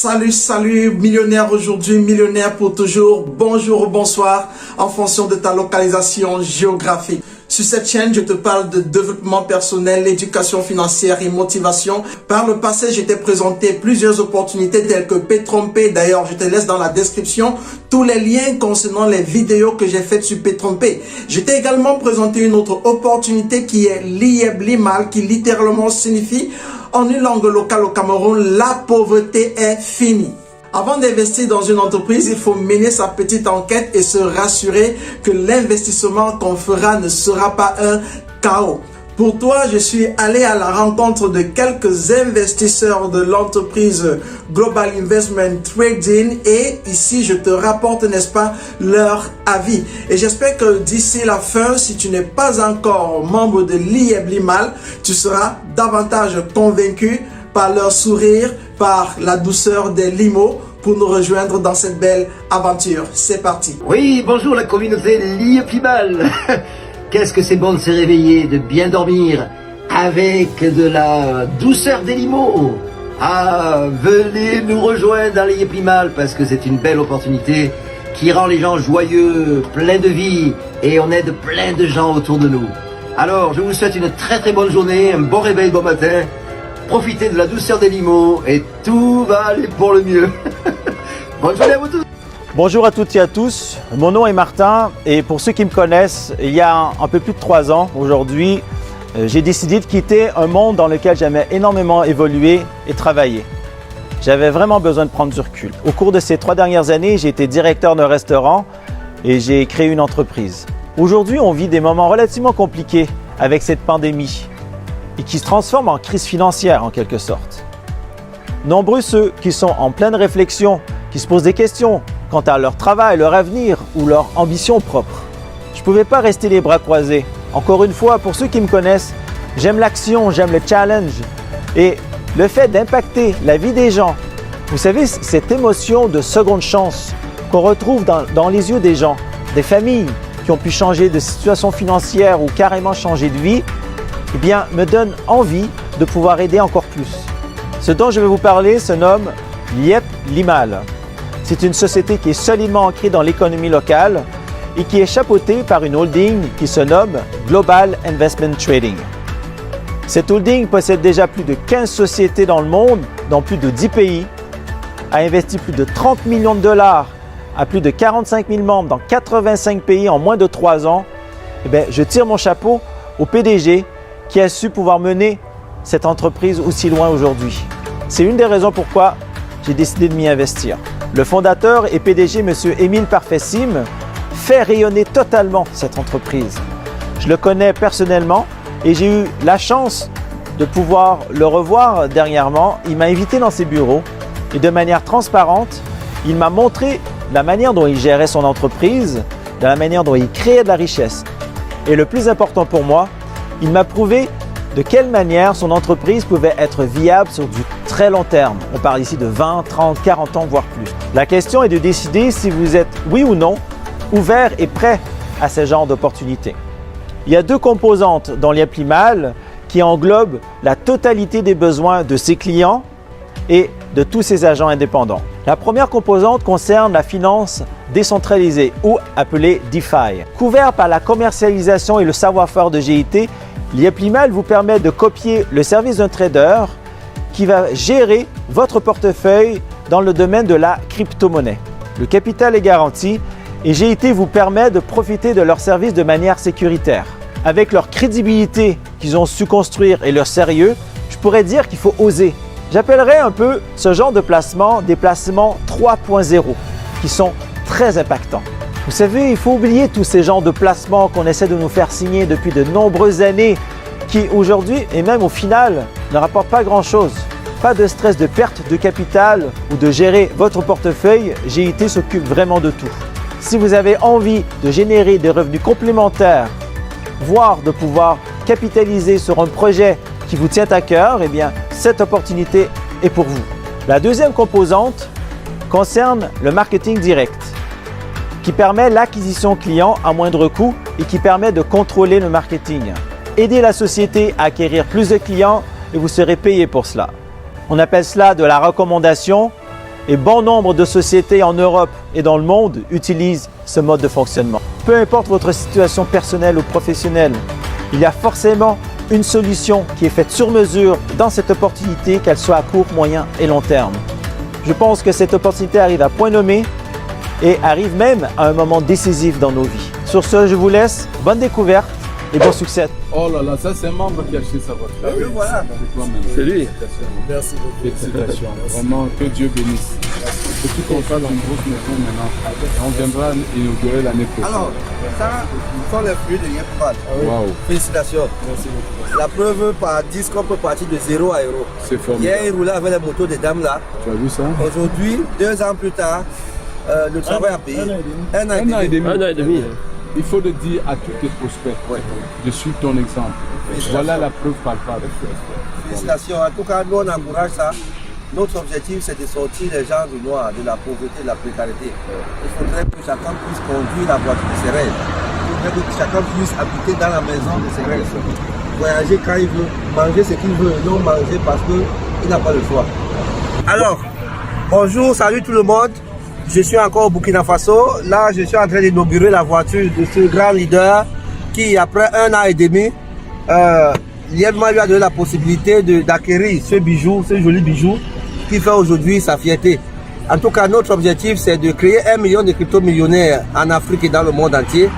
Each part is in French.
Salut, millionnaire aujourd'hui, millionnaire pour toujours, bonjour ou bonsoir, en fonction de ta localisation géographique. Sur cette chaîne, je te parle de développement personnel, éducation financière et motivation. Par le passé, je t'ai présenté plusieurs opportunités telles que Paytrompay. D'ailleurs, je te laisse dans la description tous les liens concernant les vidéos que j'ai faites sur Paytrompay. Je t'ai également présenté une autre opportunité qui est l'IEB Limal, qui littéralement signifie en une langue locale au Cameroun, la pauvreté est finie. Avant d'investir dans une entreprise, il faut mener sa petite enquête et se rassurer que l'investissement qu'on fera ne sera pas un chaos. Pour toi, je suis allé à la rencontre de quelques investisseurs de l'entreprise Global Investment Trading et ici, je te rapporte, n'est-ce pas, leur avis. Et j'espère que d'ici la fin, si tu n'es pas encore membre de l'IEB Limal, tu seras davantage convaincu par leur sourire, par la douceur des limos pour nous rejoindre dans cette belle aventure. C'est parti. Oui, bonjour la communauté l'IEB Limal. Qu'est-ce que c'est bon de se réveiller, de bien dormir avec de la douceur des limos. Ah, venez nous rejoindre dans l'IEB Limal parce que c'est une belle opportunité qui rend les gens joyeux, pleins de vie et on aide plein de gens autour de nous. Alors, je vous souhaite une très bonne journée, un bon réveil, bon matin. Profitez de la douceur des limos et tout va aller pour le mieux. Bonne journée à vous tous. Bonjour à toutes et à tous, mon nom est Martin et pour ceux qui me connaissent, il y a un peu plus de 3 ans aujourd'hui, j'ai décidé de quitter un monde dans lequel j'aimais énormément évoluer et travailler. J'avais vraiment besoin de prendre du recul. Au cours de ces 3 dernières années, j'ai été directeur d'un restaurant et j'ai créé une entreprise. Aujourd'hui, on vit des moments relativement compliqués avec cette pandémie et qui se transforme en crise financière en quelque sorte. Nombreux ceux qui sont en pleine réflexion, qui se posent des questions quant à leur travail, leur avenir ou leur ambition propre. Je ne pouvais pas rester les bras croisés. Encore une fois, pour ceux qui me connaissent, j'aime l'action, j'aime le challenge et le fait d'impacter la vie des gens. Vous savez, cette émotion de seconde chance qu'on retrouve dans les yeux des gens, des familles qui ont pu changer de situation financière ou carrément changer de vie, eh bien, me donne envie de pouvoir aider encore plus. Ce dont je vais vous parler se nomme l'IEB Limal. C'est une société qui est solidement ancrée dans l'économie locale et qui est chapeautée par une holding qui se nomme Global Investment Trading. Cette holding possède déjà plus de 15 sociétés dans le monde, dans plus de 10 pays, a investi plus de 30 millions de dollars à plus de 45 000 membres dans 85 pays en moins de 3 ans. Eh bien, je tire mon chapeau au PDG qui a su pouvoir mener cette entreprise aussi loin aujourd'hui. C'est une des raisons pourquoi j'ai décidé de m'y investir. Le fondateur et PDG, M. Émile Parfait-Sim, fait rayonner totalement cette entreprise. Je le connais personnellement et j'ai eu la chance de pouvoir le revoir dernièrement. Il m'a invité dans ses bureaux et de manière transparente, il m'a montré la manière dont il gérait son entreprise, de la manière dont il créait de la richesse. Et le plus important pour moi, il m'a prouvé de quelle manière son entreprise pouvait être viable sur du très long terme. On parle ici de 20, 30, 40 ans, voire plus. La question est de décider si vous êtes, oui ou non, ouvert et prêt à ce genre d'opportunités. Il y a 2 composantes dans l'IEB Limal qui englobent la totalité des besoins de ses clients et de tous ses agents indépendants. La première composante concerne la finance décentralisée ou appelée DeFi. Couvert par la commercialisation et le savoir-faire de GIT, l'IEB Limal vous permet de copier le service d'un trader qui va gérer votre portefeuille dans le domaine de la crypto-monnaie. Le capital est garanti et GIT vous permet de profiter de leurs services de manière sécuritaire. Avec leur crédibilité qu'ils ont su construire et leur sérieux, je pourrais dire qu'il faut oser. J'appellerais un peu ce genre de placement des placements 3.0 qui sont très impactants. Vous savez, il faut oublier tous ces genres de placements qu'on essaie de nous faire signer depuis de nombreuses années qui aujourd'hui et même au final ne rapportent pas grand-chose. Pas de stress de perte de capital ou de gérer votre portefeuille, GIT s'occupe vraiment de tout. Si vous avez envie de générer des revenus complémentaires, voire de pouvoir capitaliser sur un projet qui vous tient à cœur, eh bien, cette opportunité est pour vous. La deuxième composante concerne le marketing direct, qui permet l'acquisition client à moindre coût et qui permet de contrôler le marketing. Aidez la société à acquérir plus de clients et vous serez payé pour cela. On appelle cela de la recommandation Et bon nombre de sociétés en Europe et dans le monde utilisent ce mode de fonctionnement. Peu importe votre situation personnelle ou professionnelle, il y a forcément une solution qui est faite sur mesure dans cette opportunité, qu'elle soit à court, moyen et long terme. Je pense que cette opportunité arrive à point nommé et arrive même à un moment décisif dans nos vies. Sur ce, je vous laisse. Bonne découverte et bon succès. Oh là là, ça c'est un membre qui a acheté sa voiture. Ah oui, voilà. C'est lui. Merci beaucoup. Félicitations. Vraiment, que Dieu bénisse. Et tu construis une grosse maison maintenant. Et on viendra inaugurer l'année prochaine. Alors, ça, ce sont les fruits de Yepman. Waouh, Félicitations. Merci beaucoup. La preuve par 10 qu'on peut partir de 0 à euro. c'est Hier, formidable. il roulait avec les motos des dames là. Tu as vu ça? Aujourd'hui, 2 ans plus tard, le travail a payé. Un an Un an et demi. Un an et demi. Il faut le dire à tous tes prospects. Je suis ton exemple. Voilà la preuve palpable. Félicitations. En tout cas, nous, on encourage ça. Notre objectif, c'est de sortir les gens du noir, de la pauvreté, de la précarité. Il faudrait que chacun puisse conduire la voiture de ses rêves. Il faudrait que chacun puisse habiter dans la maison de ses rêves. Voyager quand il veut, manger ce qu'il veut, non manger parce qu'il n'a pas le choix. Alors, bonjour, salut tout le monde. Je suis encore au Burkina Faso. Là, je suis en train d'inaugurer la voiture de ce grand leader qui, après 1 an et demi, Yepman lui a donné la possibilité d'acquérir ce bijou, ce joli bijou qui fait aujourd'hui sa fierté. En tout cas, notre objectif, c'est de créer 1 million de crypto-millionnaires en Afrique et dans le monde entier.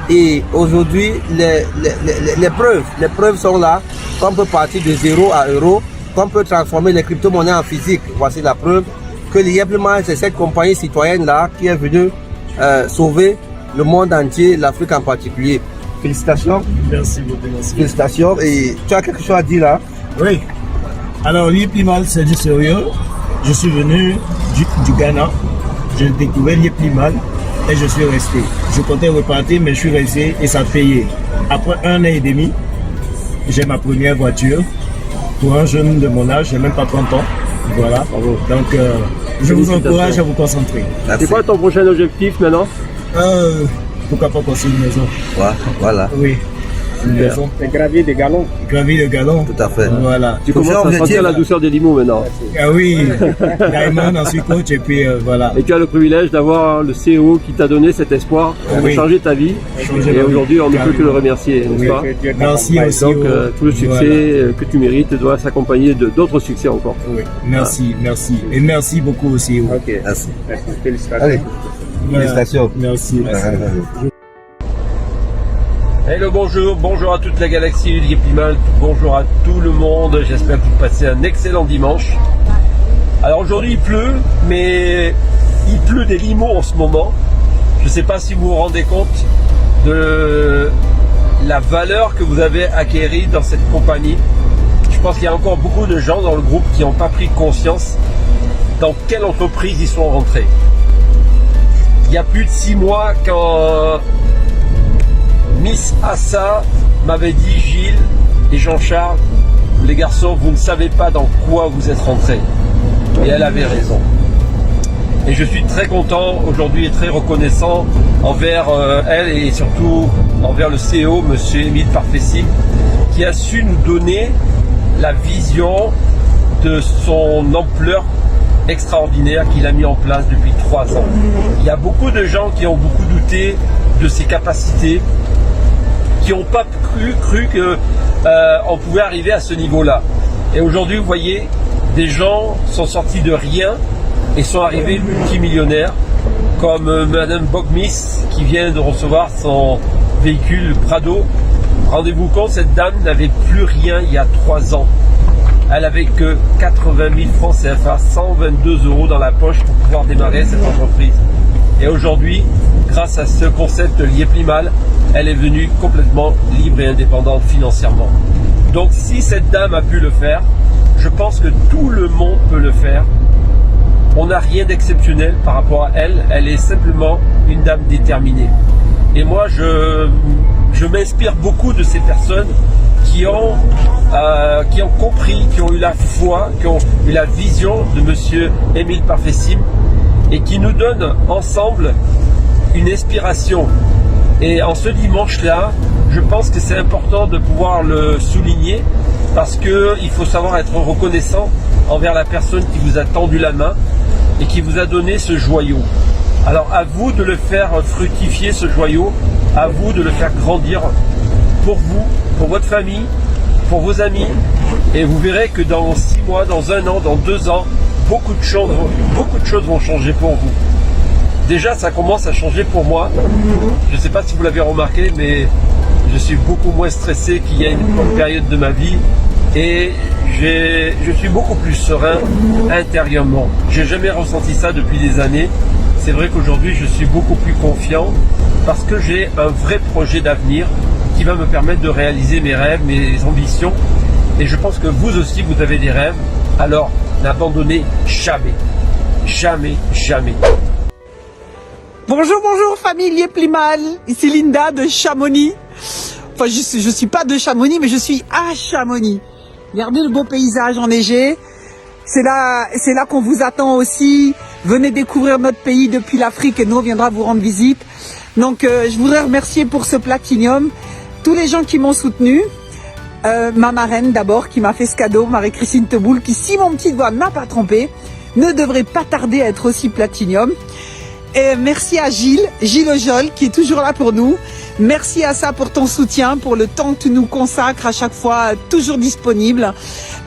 Et aujourd'hui, les preuves sont là, qu'on peut partir de 0 à euro, qu'on peut transformer les crypto-monnaies en physique. Voici la preuve que Yepman, c'est cette compagnie citoyenne-là qui est venue sauver le monde entier, l'Afrique en particulier. Félicitations. Merci beaucoup, merci. Félicitations. Et tu as quelque chose à dire là? Oui. Alors, Yepman, c'est du sérieux. Je suis venu du Ghana. J'ai découvert Yepman et je suis resté. Je comptais repartir, mais je suis resté et ça a payé. Après 1 an et demi, j'ai ma première voiture. Pour un jeune de mon âge, j'ai même pas 30 ans. Voilà. Donc, je vous encourage à vous concentrer. C'est quoi ton prochain objectif maintenant? Pourquoi pas construire une maison? Voilà. Oui. Une maison. C'est gravier des galons. Gravir le galon. Tout à fait. Voilà. Tu commences à sentir la douceur des limos maintenant. Ah oui, Diamond, ensuite coach, et puis voilà. Et tu as le privilège d'avoir le CEO qui t'a donné cet espoir de Oui. changer ta vie. Changer Et ma vie. aujourd'hui, on ne peut que le remercier, n'est-ce Oui. pas? Merci aussi. Donc, tout le succès Voilà. que tu mérites doit s'accompagner d'autres succès encore. Oui. Merci, merci. Et merci beaucoup aussi. Merci. Félicitations. Allez, félicitations. Merci. Hello, bonjour à toute la galaxie du Yepman, bonjour à tout le monde, j'espère que vous passez un excellent dimanche. Alors aujourd'hui il pleut, mais il pleut des limos en ce moment. Je ne sais pas si vous vous rendez compte de la valeur que vous avez acquérie dans cette compagnie. Je pense qu'il y a encore beaucoup de gens dans le groupe qui n'ont pas pris conscience dans quelle entreprise ils sont rentrés. Il y a plus de 6 mois quand Miss Assa m'avait dit: Gilles et Jean-Charles, les garçons, vous ne savez pas dans quoi vous êtes rentrés. Et elle avait raison. Et je suis très content aujourd'hui et très reconnaissant envers elle et surtout envers le CEO, monsieur Émile Parfessim, qui a su nous donner la vision de son ampleur extraordinaire qu'il a mis en place depuis 3 ans. Il y a beaucoup de gens qui ont beaucoup douté de ses capacités, qui n'ont pas cru qu'on pouvait arriver à ce niveau-là. Et aujourd'hui, vous voyez, des gens sont sortis de rien et sont arrivés multimillionnaires, comme Madame Bogmis qui vient de recevoir son véhicule Prado. Rendez-vous compte, cette dame n'avait plus rien il y a 3 ans. Elle avait que 80 000 francs CFA, 122 € dans la poche pour pouvoir démarrer cette entreprise. Et aujourd'hui, grâce à ce concept Yepman, elle est venue complètement libre et indépendante financièrement. Donc si cette dame a pu le faire, je pense que tout le monde peut le faire. On n'a rien d'exceptionnel par rapport à elle, elle est simplement une dame déterminée. Et moi, je m'inspire beaucoup de ces personnes qui ont compris, qui ont eu la foi, qui ont eu la vision de monsieur Émile Parfessim et qui nous donnent ensemble une inspiration. Et en ce dimanche-là, je pense que c'est important de pouvoir le souligner parce qu'il faut savoir être reconnaissant envers la personne qui vous a tendu la main et qui vous a donné ce joyau. Alors à vous de le faire fructifier, ce joyau, à vous de le faire grandir pour vous, pour votre famille, pour vos amis, et vous verrez que dans 6 mois, dans 1 an, dans 2 ans, beaucoup de choses vont changer pour vous. Déjà, ça commence à changer pour moi. Je ne sais pas si vous l'avez remarqué, mais je suis beaucoup moins stressé qu'il y a une période de ma vie et je suis beaucoup plus serein intérieurement. J'ai jamais ressenti ça depuis des années. C'est vrai qu'aujourd'hui, je suis beaucoup plus confiant parce que j'ai un vrai projet d'avenir qui va me permettre de réaliser mes rêves, mes ambitions. Et je pense que vous aussi, vous avez des rêves. Alors, n'abandonnez jamais. Jamais, jamais. Bonjour, bonjour famille Yeplimal, ici Linda de Chamonix. Enfin, je suis pas de Chamonix, mais je suis à Chamonix. Regardez le beau paysage enneigé. C'est là qu'on vous attend aussi. Venez découvrir notre pays depuis l'Afrique et nous on viendra vous rendre visite. Donc, je voudrais remercier pour ce Platinium tous les gens qui m'ont soutenu. Ma marraine d'abord qui m'a fait ce cadeau, Marie-Christine Teboul, qui, si mon petit doigt n'a pas trompé, ne devrait pas tarder à être aussi Platinium. Et merci à Gilles Ojol qui est toujours là pour nous. Merci à ça pour ton soutien, pour le temps que tu nous consacres à chaque fois, toujours disponible.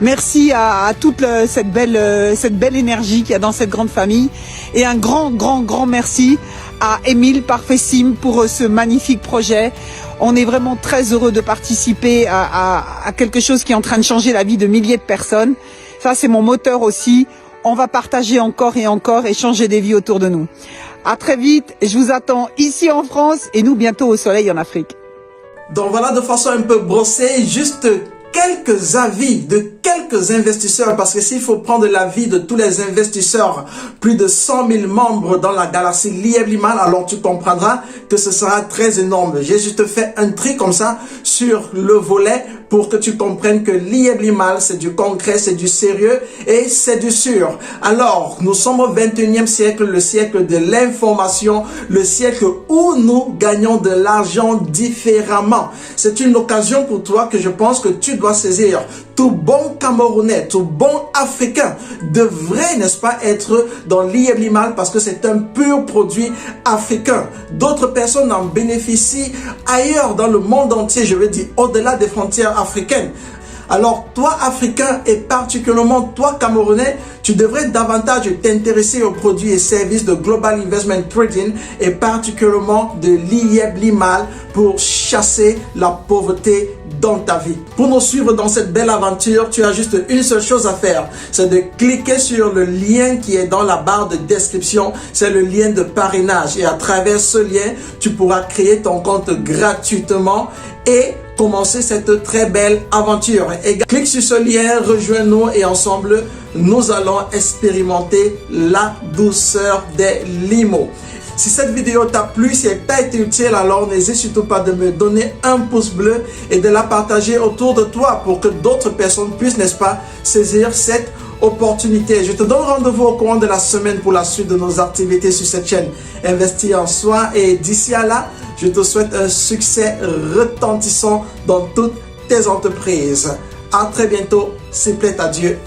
Merci à toute cette belle énergie qu'il y a dans cette grande famille. Et un grand merci à Émile Parfessim pour ce magnifique projet. On est vraiment très heureux de participer à quelque chose qui est en train de changer la vie de milliers de personnes. Ça, c'est mon moteur aussi. On va partager encore et encore et changer des vies autour de nous. À très vite, je vous attends ici en France et nous bientôt au soleil en Afrique. Donc voilà, de façon un peu brossée, juste quelques avis de quelques investisseurs, parce que s'il faut prendre l'avis de tous les investisseurs, plus de 100 000 membres dans la galaxie Lieblimal, alors tu comprendras que ce sera très énorme. J'ai juste fait un tri comme ça sur le volet pour que tu comprennes que Lieblimal, c'est du concret, c'est du sérieux et c'est du sûr. Alors, nous sommes au 21e siècle, le siècle de l'information, le siècle où nous gagnons de l'argent différemment. C'est une occasion pour toi que je pense que tu dois saisir. Tout bon Camerounais, tout bon Africain devrait, n'est-ce pas, être dans Lieblimal parce que c'est un pur produit africain. D'autres personnes en bénéficient ailleurs dans le monde entier, je veux dire au-delà des frontières africaines. Alors, toi, Africain et particulièrement toi, Camerounais, tu devrais davantage t'intéresser aux produits et services de Global Investment Trading et particulièrement de Lieblimal pour chasser la pauvreté dans ta vie. Pour nous suivre dans cette belle aventure, tu as juste une seule chose à faire, c'est de cliquer sur le lien qui est dans la barre de description, c'est le lien de parrainage et à travers ce lien, tu pourras créer ton compte gratuitement et commencer cette très belle aventure. Et clique sur ce lien, rejoins-nous et ensemble, nous allons expérimenter la douceur des limos. Si cette vidéo t'a plu, si elle t'a été utile, alors n'hésite surtout pas de me donner un pouce bleu et de la partager autour de toi pour que d'autres personnes puissent, n'est-ce pas, saisir cette opportunité. Je te donne rendez-vous au courant de la semaine pour la suite de nos activités sur cette chaîne. Investir en soi et d'ici à là, je te souhaite un succès retentissant dans toutes tes entreprises. À très bientôt, s'il plaît à Dieu.